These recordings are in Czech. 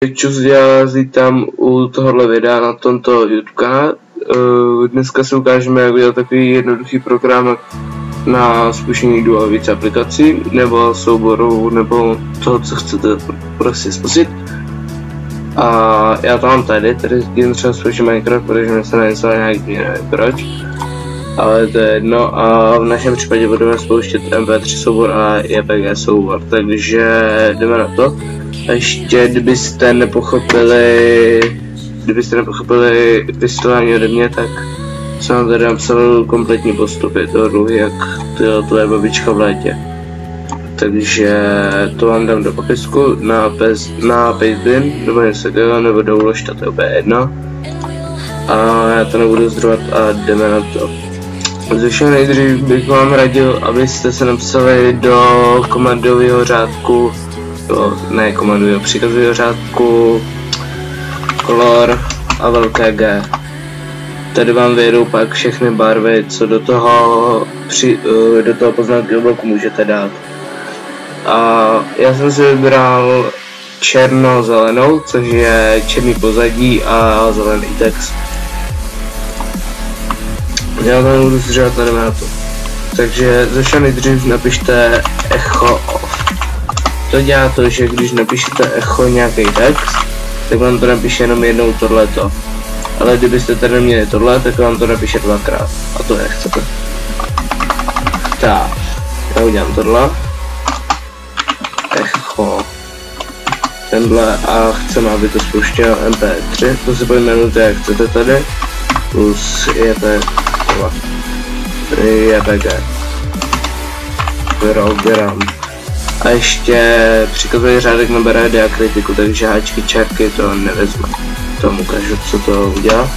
Čus, já vítám u tohohle videa na tomto YouTube kanále. Dneska si ukážeme, jak udělat takový jednoduchý program na spuštění dvou a více aplikací, nebo souborů, nebo toho, co chcete prostě spustit. A já to mám tady tím třeba spouštím Minecraft, protože mi se neinstaluje nějak, nevím proč. Ale to je jedno a v našem případě budeme spouštět MP3 soubor a JPG soubor, takže jdeme na to. A ještě kdybyste nepochopili vysvětlení ode mě, tak jsem vám tady napsal kompletní postupy toho dluhy, jak to je babička v létě. Takže to vám dám do popisku na Pastebin, nebo něco nebo do uložta, to je úplně jedno. A já to nebudu zdrovat a jdeme na to. Ze všeho nejdřív bych vám radil, abyste se napsali do komandového řádku, příkazového řádku color a velké G. Tady vám vyjedou pak všechny barvy, co do toho poznámky bloku můžete dát. A já jsem si vybral černo-zelenou, což je černý pozadí a zelený text. Já tam budu zdržovat, jdeme na to. Takže ze všeho nejdřív napište echo off. To dělá to, že když napíšete echo nějaký text, tak vám to napíše jenom jednou tohleto. Ale kdybyste tady neměli tohle, tak vám to napíše dvakrát. A to nechcete. Tak, já udělám tohle. Echo. Tenhle a chceme, aby to spouštělo MP3. To si pojmenujte, jak chcete tady. Plus JPG. Program. A ještě příkazový řádek nabere diakritiku, takže háčky, čárky to nevezme. To vám ukážu, co to udělá.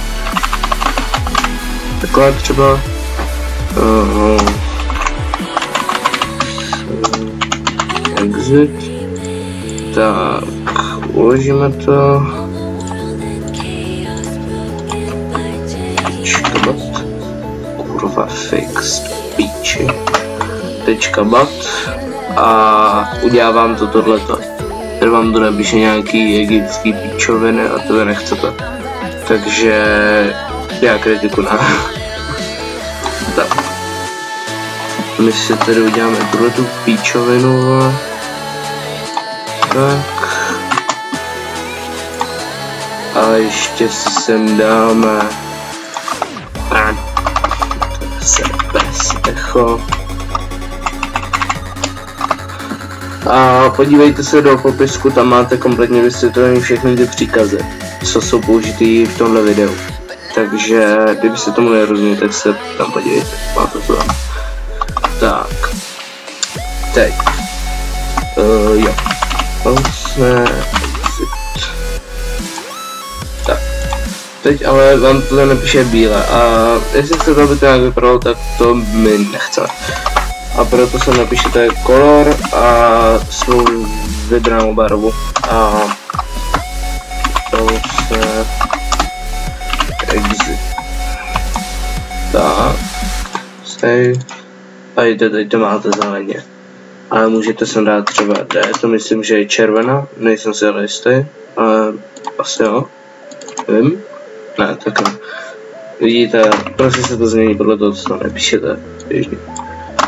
Takhle třeba. Exit. Tak, uložíme to. Kurva fixed píči. .bat a udělá vám to tohleto. Tady vám to napíše nějaký egyptský píčoviny a to nechcete. Takže já kritiku na. Tak. My si tady uděláme tuhletu píčovinu. Tak. A ještě si sem dáme bez echo. A podívejte se do popisku, tam máte kompletně vysvětlené všechny ty příkazy, co jsou použitý v tomhle videu. Takže kdybyste tomu nerozuměli, tak se tam podívejte, máte to tam. Tak. Teď. Jo. Tak. Teď ale vám to nepíše bíle a jestli chcete, aby to nějak vypadalo, tak to my nechceme. A proto se napíšete color a svou vybranou barvu a to se exit. Tak, save a jde, teď to máte zeleně. Ale můžete sem dát třeba D, to myslím, že je červená, nejsem si ale jistý, ale asi jo, nevím, ne, tak ne. Vidíte, prostě se to změní podle toho, co tam nepíšete běžně.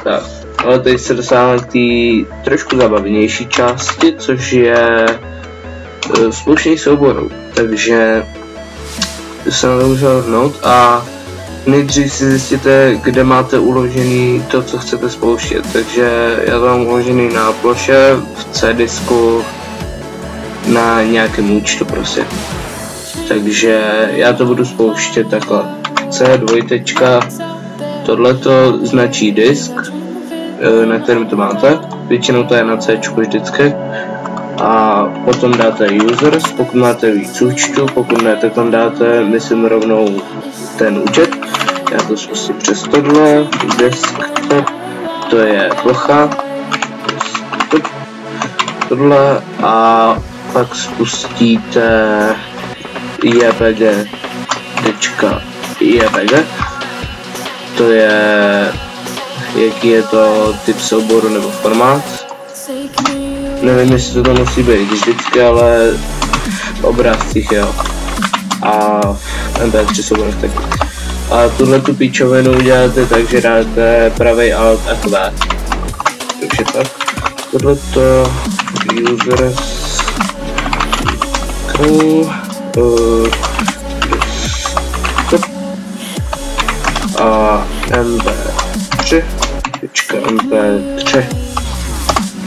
Tak, ale teď se dostáváme k té trošku zabavnější části, což je spouštění souborů. Takže se na to můžeme hodnout a nejdřív si zjistíte, kde máte uložený to, co chcete spouštět. Takže já to mám uložený na ploše, v C disku, na nějakém účtu prostě. Takže já to budu spouštět takhle. C2. Tohleto značí disk, na kterém to máte, většinou to je na C vždycky. A potom dáte users, pokud máte víc účtů, pokud ne, tak tam dáte, myslím, rovnou ten účet. Já to spustím přes tohle, desktop, to je plocha, tohle a pak spustíte jpg. To je, jaký je to typ souboru nebo formát. Nevím, jestli to musí být vždycky, ale obrázcích, jo. A v MP3 souborech taky. A tuhle tu píčovinu uděláte tak, že dáte pravý Alt F2. Takže tak. Tohleto user a MP3 MP3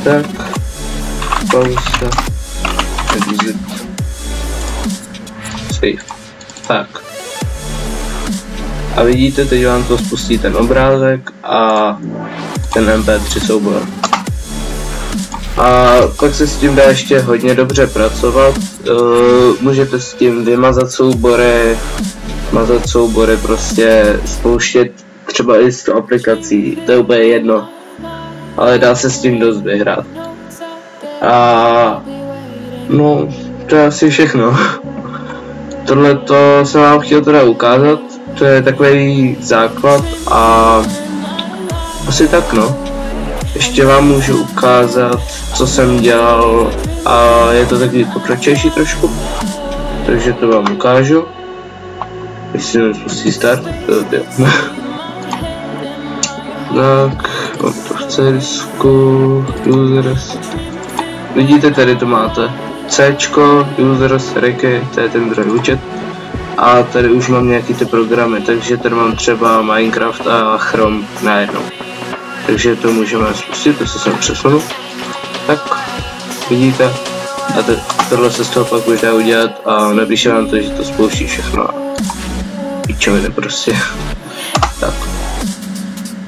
tak pauza exit save tak a vidíte, teď vám to spustí ten obrázek a ten MP3 soubor. A pak se s tím dá ještě hodně dobře pracovat. Můžete s tím vymazat soubory, mazat soubory, prostě spouštět třeba i 100 aplikací, to je úplně jedno, ale dá se s tím dost vyhrát. A no, to je asi všechno. Tohle to jsem vám chtěl teda ukázat, to je takový základ a asi tak no. Ještě vám můžu ukázat, co jsem dělal a je to takový pokročilejší trošku, takže to vám ukážu. Jestli mi spustí start, tak, mám to v CSku, users. Vidíte, tady to máte Cčko, users, reky, to je ten druhý účet. A tady už mám nějaký ty programy, takže tady mám třeba Minecraft a Chrome najednou. Takže to můžeme spustit, to se sem přesunu. Tak, vidíte, a tohle se z toho pak už dá udělat a napíše vám to, že to spouští všechno. Píčoviny prostě. Tak.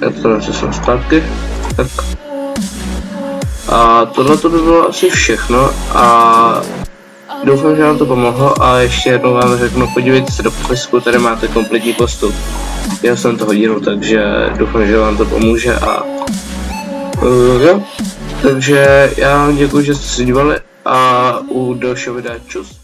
Já to přesunu zpátky. Tak. A tohle to by bylo asi všechno a doufám, že vám to pomohlo a ještě jednou vám řeknu, podívejte se do popisku, tady máte kompletní postup. Já jsem to hodinu, takže doufám, že vám to pomůže a jo. Takže já vám děkuji, že jste se dívali a u dalšího videa čus.